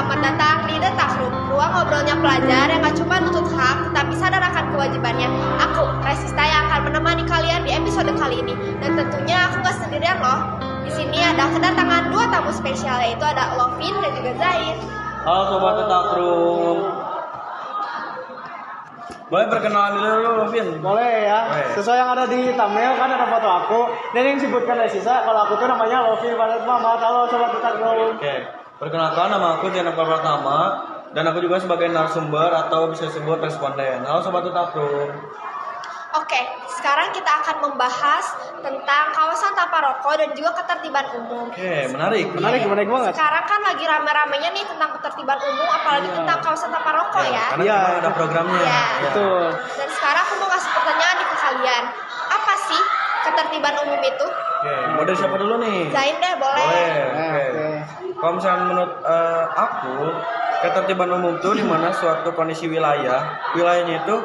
Selamat datang di The Takrub, ruang ngobrolnya pelajar yang gak cuma nuntut hak, tetapi sadar akan kewajibannya. Aku, Resista, yang akan menemani kalian di episode kali ini. Dan tentunya aku gak sendirian loh. Di sini ada kedatangan dua tamu spesial, yaitu ada Lovin dan juga Zain. Halo Sobat The Takrub. Boleh perkenalan dulu Lovin? Boleh ya. Boleh. Sesuai yang ada di thumbnail kan ada foto aku. Dan yang disebutkan Resista, kalau aku tuh namanya Lovin Muhammad. Halo Sobat The Takrub. Oke. Perkenalkan, nama aku Diana Pratama dan aku juga sebagai narasumber atau bisa disebut responden. Halo Sobat The Takrub. Oke, sekarang kita akan membahas tentang kawasan tanpa rokok dan juga ketertiban umum. Oke, menarik. Menarik banget. Sekarang kan lagi rame-ramenya nih tentang ketertiban umum, apalagi tentang kawasan tanpa rokok ya. Karena Iya. memang ada programnya. Iya. Ya. Betul. Dan sekarang aku mau kasih pertanyaan nih ke kalian. Apa sih ketertiban umum itu? Oke, mau dari siapa dulu nih? Zain deh, boleh. Oke. Kalau misalnya menurut aku, ketertiban umum itu di mana suatu kondisi wilayahnya itu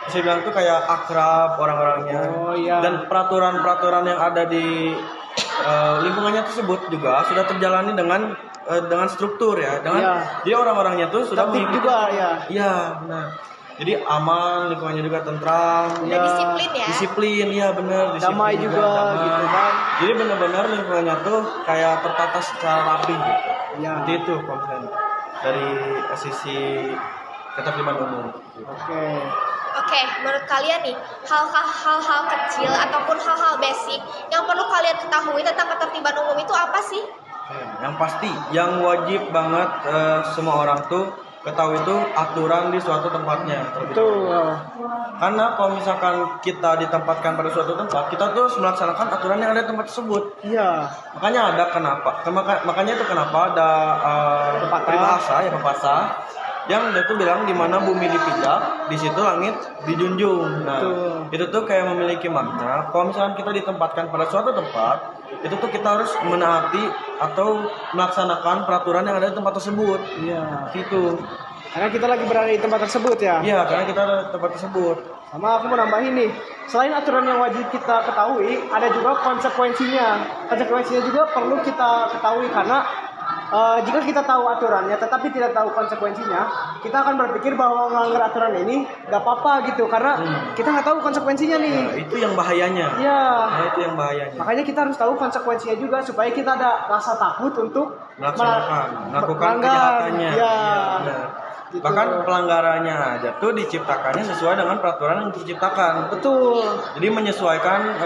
bisa bilang tuh kayak akrab orang-orangnya. Oh, iya. Dan peraturan-peraturan yang ada di lingkungannya tersebut juga sudah terjalani dengan struktur ya, jadi orang-orangnya tuh sudah Tertib juga ya. Iya, benar. Jadi aman, lingkungannya juga tentram. Udah disiplin ya. Disiplin, iya benar. Damai juga damai. gitu kan. Jadi benar-benar lingkungannya tuh kayak tertata secara rapi gitu. Iya. Seperti itu konsen dari sisi ketertiban umum. Oke, menurut kalian nih, hal-hal kecil ataupun hal-hal basic yang perlu kalian ketahui tentang ketertiban umum itu apa sih? Yang pasti, yang wajib banget semua orang tuh ketahui itu aturan di suatu tempatnya. Betul. Karena kalau misalkan kita ditempatkan pada suatu tempat, kita tuh harus melaksanakan aturan yang ada di tempat tersebut. Iya. Makanya ada kenapa? Makanya itu kenapa ada pepatah yang dia tuh bilang di mana bumi dipijak, di situ langit dijunjung. Nah, itu tuh kayak memiliki makna. Kalau misalkan kita ditempatkan pada suatu tempat, itu tuh kita harus menaati atau melaksanakan peraturan yang ada di tempat tersebut. Iya. Gitu. Karena kita lagi berada di tempat tersebut ya. Iya, karena kita ada di tempat tersebut. Sama aku mau nambahin nih, selain aturan yang wajib kita ketahui, ada juga konsekuensinya. Konsekuensinya juga perlu kita ketahui karena jika kita tahu aturannya tetapi tidak tahu konsekuensinya, kita akan berpikir bahwa melanggar aturan ini gak apa-apa gitu karena kita nggak tahu konsekuensinya nih. Nah, itu yang bahayanya. Iya. Nah, itu yang bahayanya. Makanya kita harus tahu konsekuensinya juga supaya kita ada rasa takut untuk melakukan melanggar. kejahatannya. Iya. Benar. Gitu. Bahkan pelanggarannya aja tuh diciptakannya sesuai dengan peraturan yang diciptakan. Betul. Jadi menyesuaikan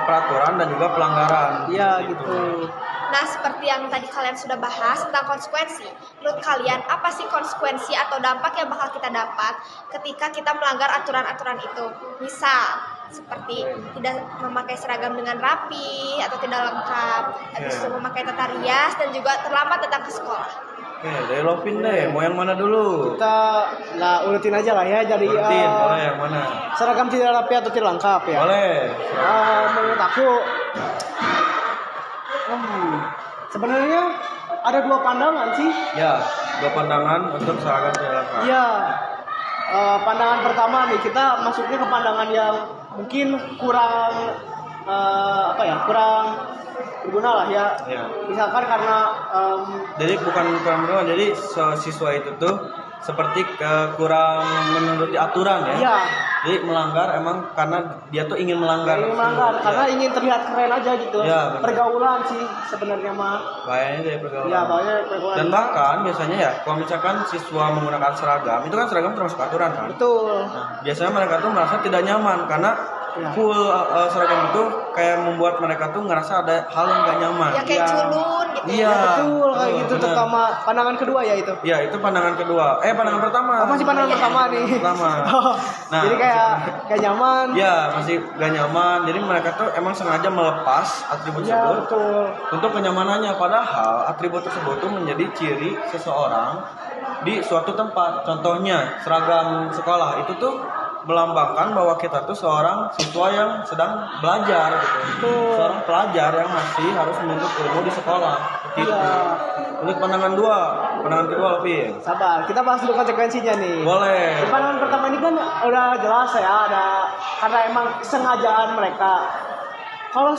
peraturan dan juga pelanggaran. Iya gitu. Nah, seperti yang tadi kalian sudah bahas tentang konsekuensi. Menurut kalian, apa sih konsekuensi atau dampak yang bakal kita dapat ketika kita melanggar aturan-aturan itu? Misal, seperti tidak memakai seragam dengan rapi atau tidak lengkap, habis itu memakai tata rias dan juga terlambat datang ke sekolah. Oke, dari Lovin deh, mau yang mana dulu? Kita urutin aja lah ya. Jadi Urutin, boleh yang mana? seragam tidak rapi atau tidak lengkap ya. Boleh. Menurut aku sebenarnya ada dua pandangan sih. Ya, dua pandangan untuk seragam tidak lengkap. Iya. Pandangan pertama nih, kita masuknya ke pandangan yang mungkin kurang kurang berguna lah ya. Ya. Misalkan karena Jadi bukan kurang berguna, jadi siswa itu tuh seperti kurang menuruti aturan ya. Iya. Jadi melanggar emang karena dia tuh ingin melanggar. Karena ingin terlihat keren aja gitu. Ya, benar. Pergaulan sih sebenarnya mah. Bahayanya dari pergaulan. Ya, bahaya pergaulan. Dan bahkan biasanya ya, kalau misalkan siswa menggunakan seragam, itu kan seragam termasuk aturan kan. Betul. Nah, biasanya mereka tuh merasa tidak nyaman karena full seragam itu kayak membuat mereka tuh ngerasa ada hal yang gak nyaman. Ya kayak culun gitu. Iya. Betul kayak gitu, benar. terutama pandangan kedua ya itu. Ya, itu pandangan kedua. Pandangan pertama. Masih pandangan pertama nih. Pertama. Nah, jadi kayak nyaman. Ya, masih gak nyaman. Jadi mereka tuh emang sengaja melepas atribut Ya, tersebut betul. untuk kenyamanannya. Padahal atribut tersebut tuh menjadi ciri seseorang di suatu tempat. Contohnya seragam sekolah itu tuh melambangkan bahwa kita tuh seorang siswa yang sedang belajar gitu. Seorang pelajar yang masih harus menuntut ilmu di sekolah. Gitu. Untuk pandangan kedua lebih. Sabar, kita bahas dulu konsekuensinya nih. Boleh. Di pandangan pertama ini kan udah jelas ya, karena emang kesengajaan mereka. Kalau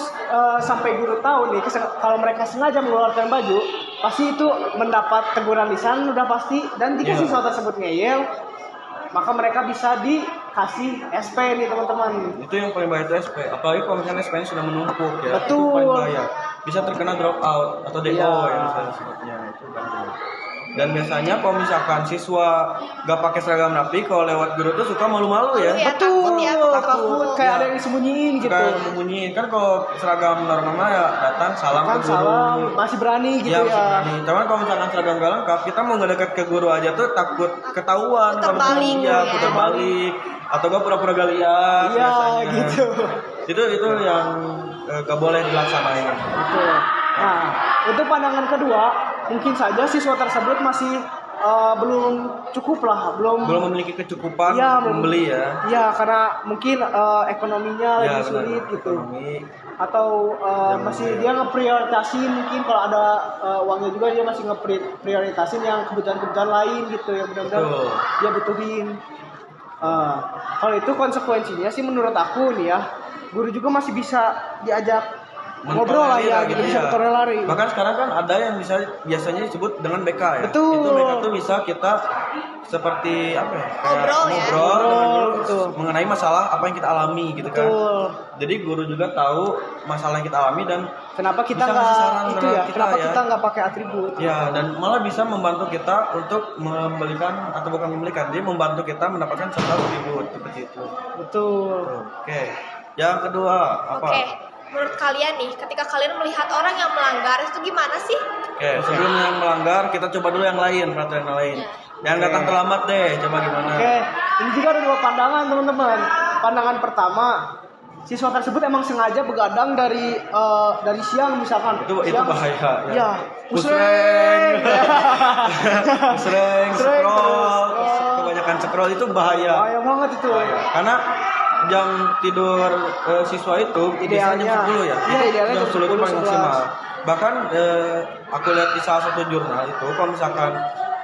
sampai guru tahu nih, kalau mereka sengaja mengeluarkan baju, pasti itu mendapat teguran lisan udah pasti, dan jika Iya. siswa tersebut ngeyel maka mereka bisa dikasih SP nih teman-teman. Itu yang paling bahaya itu SP. Apalagi kalau misalnya SP-nya sudah menumpuk ya. Itu Betul. paling bahaya. Bisa terkena drop out atau DO Iya. yang saya sebutnya itu bahaya. Dan biasanya kalau misalkan siswa gak pakai seragam rapi, kalau lewat guru tuh suka malu-malu ya. Iya, Betul, takut ya, takut kayak Ya. ada yang disembunyiin gitu. Suka menyembunyiin. Kan kalau seragam normal ya datang salam Kan ke guru. salam, masih berani gitu Iya, masih ya. berani. Cuman kalau misalkan seragam gak lengkap, kita mau ngedekat ke guru aja tuh takut ketahuan. Putar kalau balik iya, ya. putar balik. Atau gak pura-pura gak lihat. Iya, biasanya. gitu. Itu yang gak boleh dilaksanain. Betul. Nah, untuk pandangan kedua, mungkin saja siswa tersebut masih belum cukup lah, belum Memiliki kecukupan Iya, membeli ya. Ya, karena mungkin ekonominya Ya, lagi sulit benar. gitu. Ekonomi. Atau masih dia ngeprioritasin, mungkin kalau ada uangnya juga dia masih ngeprioritasin yang kebutuhan-kebutuhan lain gitu yang benar-benar Betul. dia butuhin. Kalau itu konsekuensinya sih menurut aku nih ya, guru juga masih bisa diajak ngobrol lah ya, gitu bisa bertoleransi. Bahkan sekarang kan ada yang biasanya disebut dengan BK ya. Betul. Itu BK tuh bisa kita seperti apa ya? Kayak Ngobrol ya. ngobrol dengan guru Betul. mengenai masalah apa yang kita alami gitu kan. Betul. Jadi guru juga tahu masalah yang kita alami dan Kenapa kita bisa ngasih saran nggak itu terhadap ya? kita Kenapa ya. kita nggak pakai atribut? Ya, dan malah bisa membantu kita untuk membelikan atau bukan membelikan, dia membantu kita mendapatkan satu atribut seperti itu. Betul. Oke. Yang kedua apa? Oke, menurut kalian nih, ketika kalian melihat orang yang melanggar itu gimana sih? Oke, sebelum yang melanggar kita coba dulu yang lain, peraturan yang lain. Yang datang terlambat deh, coba gimana? Oke, ini juga ada dua pandangan teman-teman. Pandangan pertama, siswa tersebut emang sengaja begadang dari siang misalkan. Itu siang, bahaya. Iya. Pusreng. Pusreng, Pusreng, scroll, terus, kebanyakan scroll itu bahaya. Bahaya banget itu. Karena jam tidur siswa itu Idealnya. biasanya jam 10 ya. Iya, Itu idealnya jam 10 itu 10, paling 11. maksimal. Bahkan aku lihat di salah satu jurnal itu kalau misalkan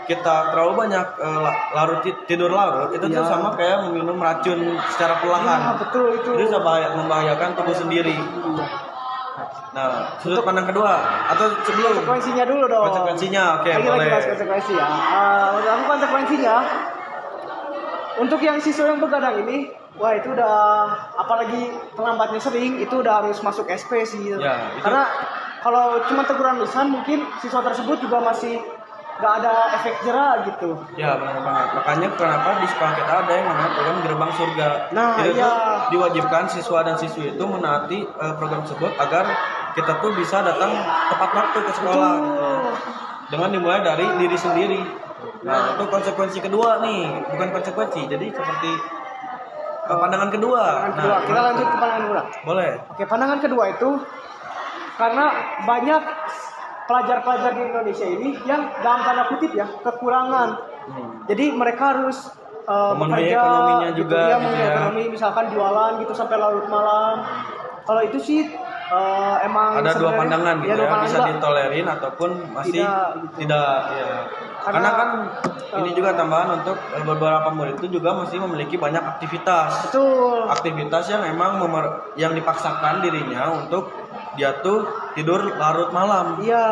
kita terlalu banyak tidur larut itu tuh Iya. sama kayak meminum racun secara Iya, perlahan. betul itu. Itu bisa membahayakan tubuh sendiri. Nah, sudut pandang kedua atau sebelum Konsekuensinya dulu dong. konsekuensinya, oke, Lagi boleh. bahas konsekuensi ya. Menurut aku konsekuensinya untuk yang siswa yang begadang ini, wah itu udah apalagi terlambatnya sering, itu udah harus masuk SP sih. Ya, itu- Karena kalau cuma teguran lisan mungkin siswa tersebut juga masih nggak ada efek jera gitu. Ya benar banget. Makanya kenapa di sekolah kita ada yang namanya program gerbang surga. Nah, Itu iya. tuh diwajibkan siswa dan siswi itu menaati program tersebut agar kita tuh bisa datang tepat waktu ke sekolah. Betul. Dengan dimulai dari diri sendiri. Nah itu konsekuensi kedua nih, bukan konsekuensi. Jadi seperti pandangan kedua. Pandangan kedua. Nah, Kita lanjut ke pandangan kedua. boleh. Oke, pandangan kedua itu karena banyak pelajar-pelajar di Indonesia ini yang dalam tanda kutip ya kekurangan. Jadi mereka harus Memenuhi bekerja, ekonominya gitu, juga, ya, gitu memenuhi ya. ekonomi, misalkan jualan gitu sampai larut malam. Kalau itu sih emang Ada dua sebenarnya- pandangan gitu dua ya, pandangan bisa juga. ditolerin ataupun masih Tidak, gitu. tidak ya. Karena kan ini juga tambahan untuk beberapa murid itu juga masih memiliki banyak aktivitas. Betul. Aktivitas yang emang yang dipaksakan dirinya untuk dia tuh tidur larut malam. Iya,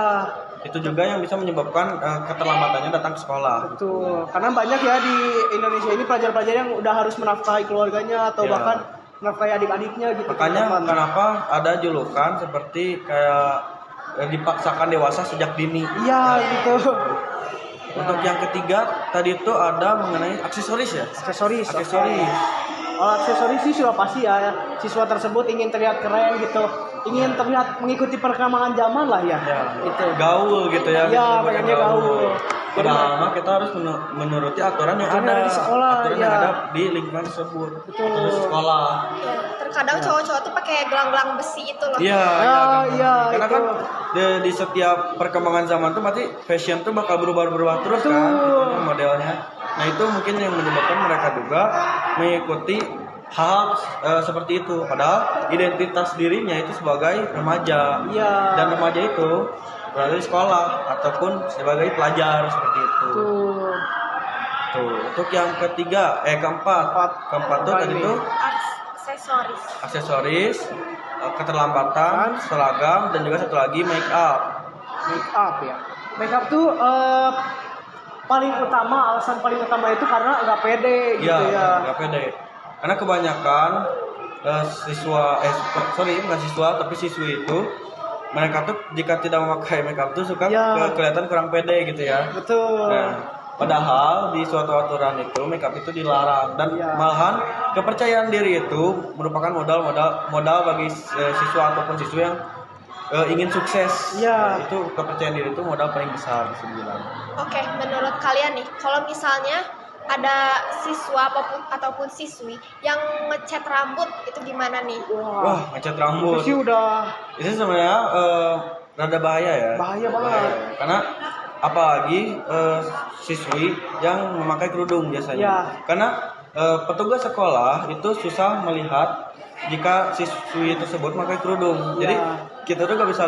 Itu juga yang bisa menyebabkan keterlambatannya datang ke sekolah. betul. Karena banyak ya di Indonesia ini pelajar-pelajar yang udah harus menafkahi keluarganya atau Iya. bahkan menafkahi adik-adiknya gitu. Makanya teman-teman. kenapa ada julukan seperti kayak dipaksakan dewasa sejak dini. Iya, gitu. Untuk yang ketiga tadi itu ada mengenai aksesoris ya. Aksesoris. Aksesoris. Kalau aksesoris sih sudah pasti ya. Siswa tersebut ingin terlihat keren gitu, ingin terlihat mengikuti perkembangan zaman lah ya. Ya, Gitu. gaul gitu ya. Iya, gitu, pengennya gaul. Padahal mah kita harus menuruti aturan yang Aturan ada di sekolah, aturan yang ya. ada di lingkungan tersebut. Betul. Atau di sekolah. Ya, terkadang cowok-cowok tuh pakai gelang-gelang besi itu loh. Iya, Ah, iya, karena itu. kan di setiap perkembangan zaman tuh pasti fashion tuh bakal berubah terus kan Betul. gitu, modelnya. Nah itu mungkin yang menyebabkan mereka juga mengikuti hal seperti itu. Padahal identitas dirinya itu sebagai remaja. Iya. Dan remaja itu berada di sekolah ataupun sebagai pelajar seperti itu. Tuh. Tuh. Untuk yang ketiga, keempat tuh Apa tadi ini? tuh Aksesoris. aksesoris, keterlambatan, seragam, dan juga satu lagi make up. Make up ya. make up tuh alasan paling utama itu karena nggak pede gitu Iya, ya. nggak pede. Karena kebanyakan bukan siswa tapi siswi itu mereka tuh jika tidak memakai makeup tuh suka Ya. kelihatan kurang pede gitu ya. Betul. Nah, padahal di suatu aturan itu makeup itu dilarang dan Ya. malahan kepercayaan diri itu merupakan modal bagi siswa ataupun siswi yang ingin sukses. Ya. Nah, itu kepercayaan diri itu modal paling besar bisa dibilang. Oke, menurut kalian nih, kalau misalnya ada siswa ataupun siswi yang ngecat rambut itu gimana nih? Wah, ngecat Itu rambut. sih udah Itu sebenarnya rada bahaya ya. bahaya banget. Karena apalagi siswi yang memakai kerudung biasanya. Ya. Karena petugas sekolah itu susah melihat jika siswi tersebut memakai kerudung. Ya. Jadi kita tuh gak bisa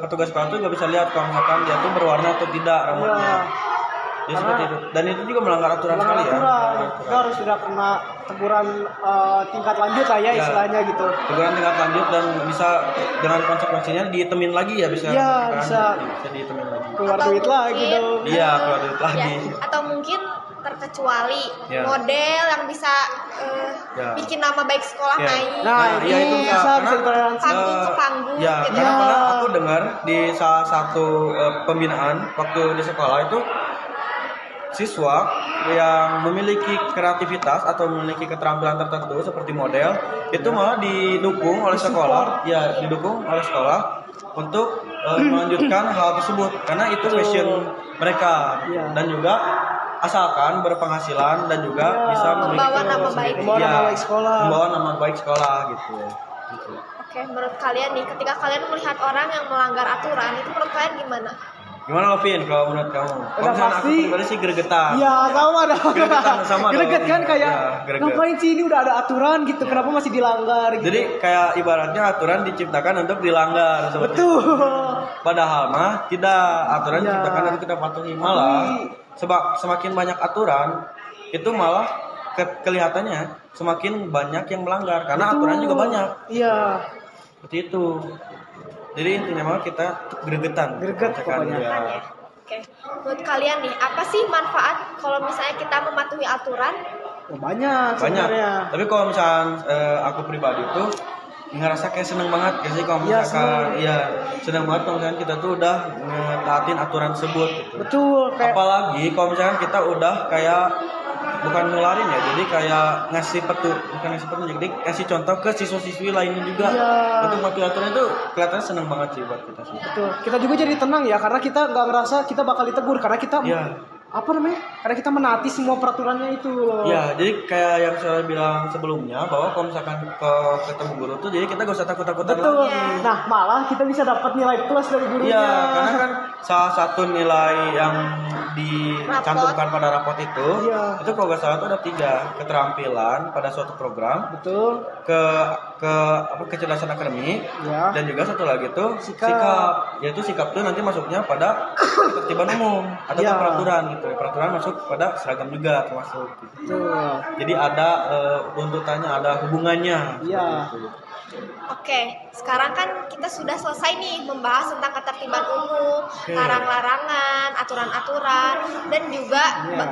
petugas sekolah tuh gak bisa lihat kalau misalkan dia tuh berwarna atau tidak rambutnya. Ya. Ya Karena- seperti itu. Dan itu juga melanggar aturan sekali ya. Kita harus sudah kena teguran tingkat lanjut lah ya Ya. istilahnya gitu. Teguran tingkat lanjut dan bisa dengan konsekuensinya ditemin lagi ya bisa. Iya, kan? bisa. Bisa ditemin lagi. Keluar duit lagi dong. Iya, keluar duit lagi. Atau mungkin terkecuali Ya. model yang bisa Ya. bikin nama baik sekolah Ya. naik. Nah, iya ini bisa ditoleransi. Panggung ke panggung Ya, gitu. karena Ya. pernah aku dengar di salah satu pembinaan waktu di sekolah itu siswa yang memiliki kreativitas atau memiliki keterampilan tertentu seperti model itu malah didukung oleh sekolah, ya didukung oleh sekolah untuk melanjutkan hal tersebut karena itu passion mereka Iya. dan juga asalkan berpenghasilan dan juga Iya. bisa memiliki Membawa nama kemampuan baik. sendiri. Membawa Iya, nama baik sekolah. membawa nama baik sekolah gitu. Gitu. Oke, menurut kalian nih, ketika kalian melihat orang yang melanggar aturan, itu menurut kalian gimana? Gimana Lovin kalau menurut kamu? Kalau misalnya aku pasti. pribadi sih gregetan. Iya sama dong. Gregetan sama dong. Greget kan kayak Ya, greget. ngapain sih ini udah ada aturan gitu, kenapa masih dilanggar gitu. Jadi kayak ibaratnya aturan diciptakan untuk dilanggar seperti itu. betul. Padahal mah tidak, aturan Ya. diciptakan untuk kita patuhi. Malah semakin banyak aturan itu malah kelihatannya semakin banyak yang melanggar karena Betul. aturan juga banyak. Iya. Seperti itu. Jadi intinya mah kita gregetan. Greget Bacakan, pokoknya. ya. Ya. Oke, menurut kalian nih, apa sih manfaat kalau misalnya kita mematuhi aturan? Oh, banyak Banyak. sebenarnya. Tapi kalau misalkan aku pribadi tuh ngerasa kayak seneng banget sih kalau Iya, misalkan iya seneng banget kalau misalkan kita tuh udah ngetaatin aturan tersebut gitu. Betul kayak Apalagi kalau misalkan kita udah kayak bukan nularin ya, jadi kayak ngasih petunjuk, jadi kasih contoh ke siswa-siswi lainnya juga. Iya. Untuk matuhi aturan itu kelihatannya seneng banget sih buat kita sih. betul. Kita juga jadi tenang ya karena kita nggak ngerasa kita bakal ditegur karena kita Iya. apa namanya? Karena kita menaati semua peraturannya itu loh. Ya, jadi kayak yang saya bilang sebelumnya bahwa kalau misalkan ketemu guru tuh, jadi kita gak usah takut-takutan Betul. lagi. Nah, malah kita bisa dapat nilai plus dari gurunya. Iya, karena kan salah satu nilai yang dicantumkan pada rapot itu, Iya. itu kalau nggak salah itu ada 3 keterampilan pada suatu program, Betul. kecerdasan akademik, Ya. dan juga satu lagi itu Sikap. yaitu sikap itu nanti masuknya pada ketertiban umum atau Iya. peraturan gitu. Peraturan masuk pada seragam juga termasuk. Gitu. Betul. Jadi ada runtutannya, ada hubungannya. Iya. Gitu. Oke, sekarang kan kita sudah selesai nih membahas tentang ketertiban umum, Oke. larang-larangan, aturan-aturan, dan juga Iya.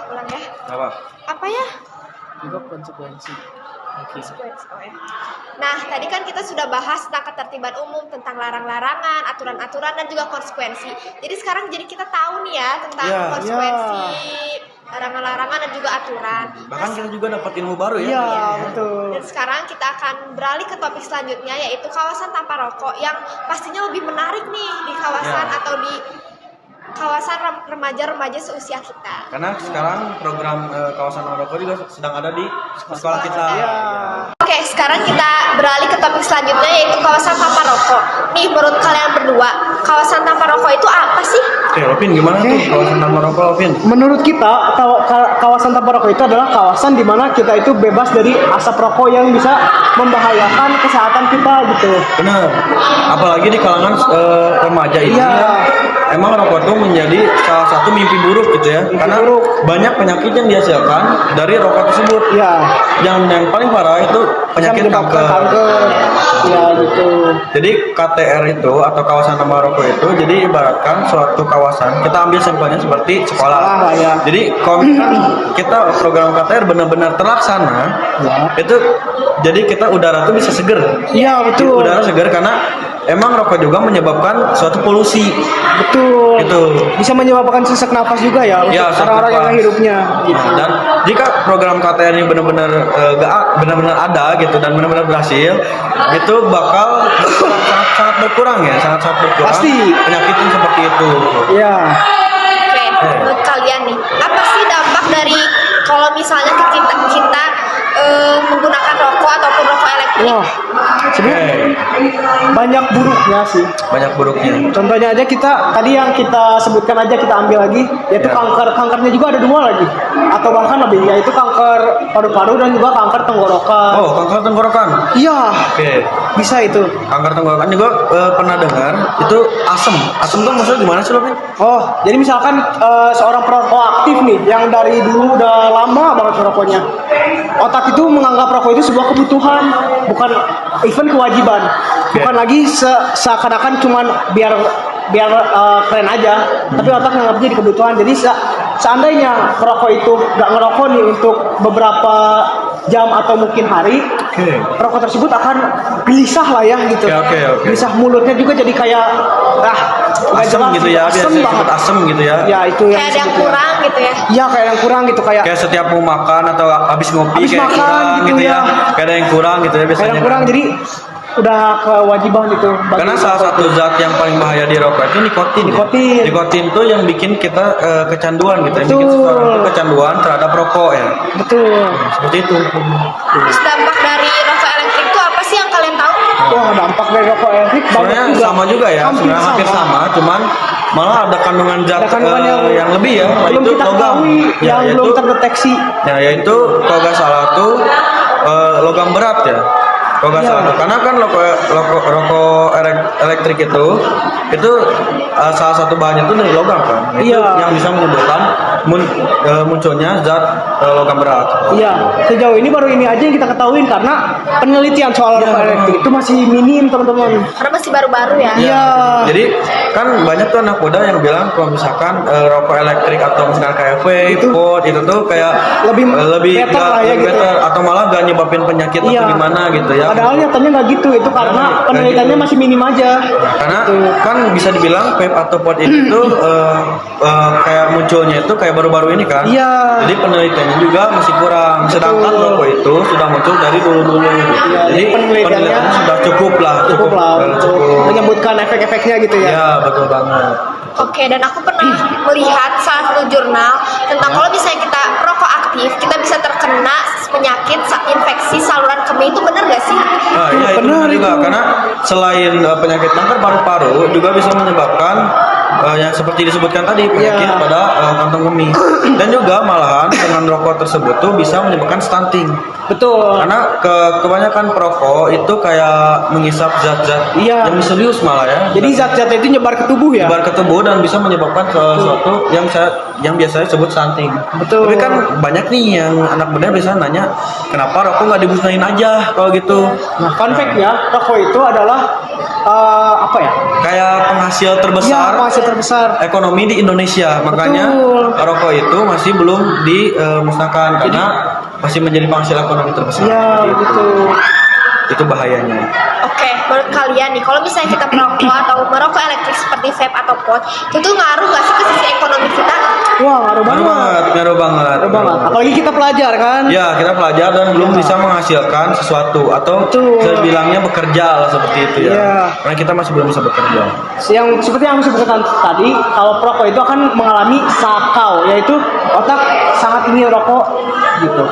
ulang ya. Apa? Apa ya? Juga konsekuensi. Oh ya. Nah, tadi kan kita sudah bahas tentang ketertiban umum, tentang larang-larangan, aturan-aturan, dan juga konsekuensi. Jadi sekarang kita tahu nih ya tentang Iya. konsekuensi, larangan-larangan, dan juga aturan. Bahkan kita juga dapat ilmu baru ya. Iya, Iya. betul. Dan sekarang kita akan beralih ke topik selanjutnya, yaitu kawasan tanpa rokok yang pastinya lebih menarik nih di kawasan Ya. atau di kawasan remaja-remaja seusia kita. Karena sekarang program kawasan rokok juga sedang ada di sekolah kita. Iya. Oke, sekarang kita beralih ke topik selanjutnya, yaitu kawasan tanpa rokok. Nih, menurut kalian berdua, kawasan tanpa rokok itu apa sih? Oke, Lovin gimana tuh kawasan tanpa rokok, Lovin? Menurut kita, kawasan tanpa rokok itu adalah kawasan di mana kita itu bebas dari asap rokok yang bisa membahayakan kesehatan kita gitu. Bener. Apalagi di kalangan remaja ini Iya. ya, emang rokok itu menjadi salah satu mimpi buruk gitu ya, karena buruk. banyak penyakit yang dihasilkan dari rokok tersebut. Iya. Yang paling parah itu penyakit Bisa menyebabkan kanker. kanker. Ya gitu. Jadi KTR itu atau kawasan tanpa rokok itu jadi ibaratkan suatu kawasan, kita ambil sampelnya seperti sekolah. Sekolah lah, ya. Jadi kalau misalkan kita program KTR benar-benar terlaksana, Ya. itu jadi kita udara tuh bisa seger. Iya betul. Udara seger karena emang rokok juga menyebabkan suatu polusi. Betul. Gitu. Bisa menyebabkan sesak nafas juga ya untuk Ya, sesak orang-orang yang nafas. hidupnya. Gitu. Nah, dan jika program KTR ini benar-benar benar-benar ada gitu dan benar-benar berhasil, itu bakal sangat berkurang ya, sangat berkurang. Pasti. Penyakit yang seperti itu. Iya. Oke, menurut kalian nih, apa sih dampak dari kalau misalnya kita menggunakan rokok ataupun rokok elektrik? Wah. Sebenarnya banyak buruknya sih. Banyak buruknya. Contohnya aja tadi yang kita sebutkan aja kita ambil lagi yaitu Ya. kankernya juga ada 2 lagi atau bahkan lebih yaitu kanker paru-paru dan juga kanker tenggorokan. Oh, kanker tenggorokan. Iya, Oke. bisa itu. Kanker tenggorokan juga pernah dengar itu asem. Asem tuh maksudnya gimana sih lo, Vin? Oh, jadi misalkan seorang perokok aktif nih yang dari dulu udah lama banget merokoknya. Otak itu menganggap rokok itu sebuah kebutuhan, bukan even kewajiban. Bukan lagi seakan-akan cuman biar keren aja, tapi otak menganggapnya jadi kebutuhan. Jadi seandainya perokok itu nggak ngerokok nih untuk beberapa jam atau mungkin hari, Oke. rokok tersebut akan gelisah lah ya gitu. Oke. Gelisah mulutnya juga jadi kayak nggak Asem jelas gitu ya, asem biasanya banget. disebut asem gitu ya. Ya itu yang Kayak ada yang disebutnya. kurang gitu ya? Iya kayak yang kurang gitu kayak Setiap mau makan atau habis ngopi Habis kayak makan kurang gitu gitu ya. ya. Kayak ada yang kurang gitu ya biasanya. kayak yang kurang jadi udah kewajiban gitu. bagi Karena salah rokok satu itu. zat yang paling bahaya di rokok itu nikotin. Nikotin. Nikotin tuh yang bikin kita kecanduan gitu, yang bikin Betul. seseorang tuh kecanduan terhadap rokok ya. Betul. Seperti itu. Terus dampak dari rokok elektrik itu apa sih yang kalian tahu? Wah dampak dari rokok elektrik Sebenarnya banget juga. sama juga ya, hampir sama, cuman malah ada kandungan zat Ada kandungan yang lebih ya, belum yaitu kita logam. ketahui, yang yaitu, belum terdeteksi. Ya, yaitu kalau nggak salah tuh logam berat ya. Kalau nggak Iya. salah tuh. Karena kan rokok elektrik itu salah satu bahannya itu dari logam kan. Itu Iya. yang bisa menimbulkan munculnya zat logam berat. Iya, sejauh ini baru ini aja yang kita ketahuin karena penelitian soal rokok elektrik itu masih minim teman-teman. Karena masih baru-baru ya. Iya. Jadi kan banyak tuh anak muda yang bilang kalau misalkan rokok elektrik atau misalkan kayak vape, pot itu tuh kayak Lebih better nggak- lah ya lebih gitu. better, atau malah gak nyebabin penyakit Iya. atau gimana gitu ya. Padahal nyatanya nggak gitu, itu karena Nggak penelitiannya gitu. masih minim aja. Karena Gitu. kan bisa dibilang vape atau pot ini tuh kayak munculnya itu kayak baru-baru ini kan. Iya. Jadi penelitiannya juga masih kurang. Sedangkan Betul. rokok itu sudah muncul dari dulu-dulu. Iya, Jadi penelitiannya penelitiannya sudah cukup lah. cukup lah untuk Cukup. menyebutkan efek-efeknya gitu ya. Ya betul banget. Oke, dan aku pernah melihat salah satu jurnal tentang kalau misalnya kita rokok aktif, kita bisa terkena penyakit infeksi saluran kemih. Itu benar gak sih? Nah, iya itu Benar benar juga itu. karena selain penyakit kanker paru-paru juga bisa menyebabkan yang seperti disebutkan tadi penyakit Iya. pada kantong kemih dan juga malahan dengan rokok tersebut tuh bisa menyebabkan stunting Betul. karena kebanyakan perokok itu kayak menghisap zat-zat Iya. yang misterius malah ya. Jadi zat-zat itu nyebar ke tubuh ya. Nyebar ke tubuh dan bisa menyebabkan sesuatu yang biasanya disebut stunting. Betul. Tapi kan banyak nih yang anak muda biasanya nanya kenapa rokok nggak dimusnahin aja kalau gitu. Nah, fun fact-nya, rokok itu adalah apa ya? Kayak penghasil Iya, terbesar penghasil terbesar. ekonomi di Indonesia. Makanya Betul. rokok itu masih belum dimusnahkan karena masih menjadi penghasil ekonomi terbesar. Iya, begitu. Itu bahayanya. Oke, menurut kalian nih, kalau misalnya kita merokok atau merokok elektrik seperti vape atau pot, itu tuh ngaruh gak sih ke sisi ekonomi kita? Wah, ngaruh Ngaruh banget. banget, ngaruh banget. Ngaruh banget. Apalagi kita pelajar kan. Ya, kita pelajar dan belum bisa menghasilkan sesuatu atau Betul. bisa bilangnya bekerja lah seperti itu ya. Iya. Karena kita masih belum bisa bekerja. Yang seperti yang aku sebutkan tadi, kalau perokok itu akan mengalami sakau, yaitu otak sangat ingin rokok gitu.